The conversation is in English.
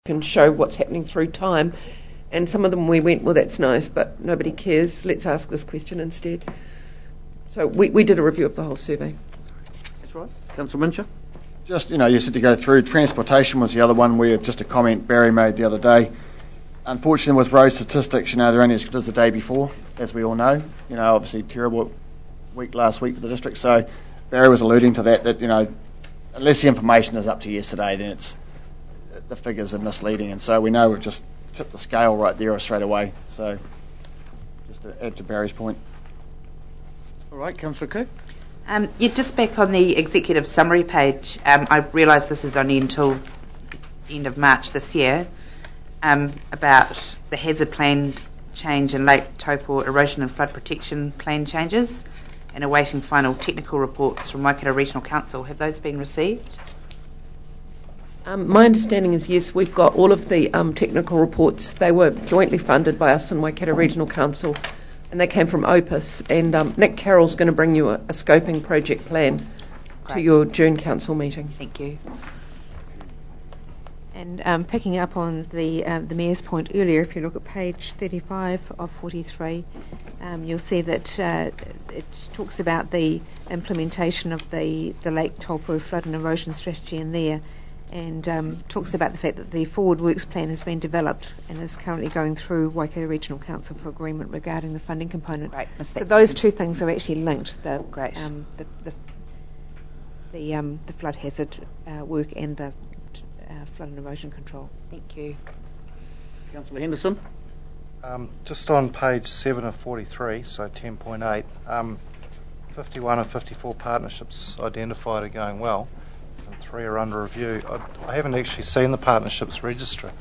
can show what's happening through time. And some of them we went, well, that's nice, but nobody cares. Let's ask this question instead. So we did a review of the whole survey. That's right. Councillor Mincher? Just, you said to go through. Transportation was the other one where just a comment Barry made the other day. Unfortunately, with road statistics, they're only as good as the day before, as we all know. Obviously terrible week last week for the district. So Barry was alluding to that, unless the information is up to yesterday, then the figures are misleading. And so we know we've just tipped the scale right there straight away. So just to add to Barry's point. All right, Councillor Cook. Just back on the executive summary page, I realise this is only until the end of March this year, about the hazard plan change and Lake Taupo erosion and flood protection plan changes, and awaiting final technical reports from Waikato Regional Council. Have those been received? My understanding is yes, we've got all of the technical reports. They were jointly funded by us and Waikato Regional Council, and they came from Opus. And Nick Carroll's going to bring you a scoping project plan to your June council meeting. Thank you. And picking up on the Mayor's point earlier, if you look at page 35 of 43, you'll see that it talks about the implementation of the Lake Taupo flood and erosion strategy in there, and talks about the fact that the forward works plan has been developed and is currently going through Waikato Regional Council for agreement regarding the funding component. Great. So those two things are actually linked. Great. The flood hazard work and the flood and erosion control. Thank you. Councillor Henderson? Just on page 7 of 43, so 10.8, 51 of 54 partnerships identified are going well, and 3 are under review. I haven't actually seen the partnerships register.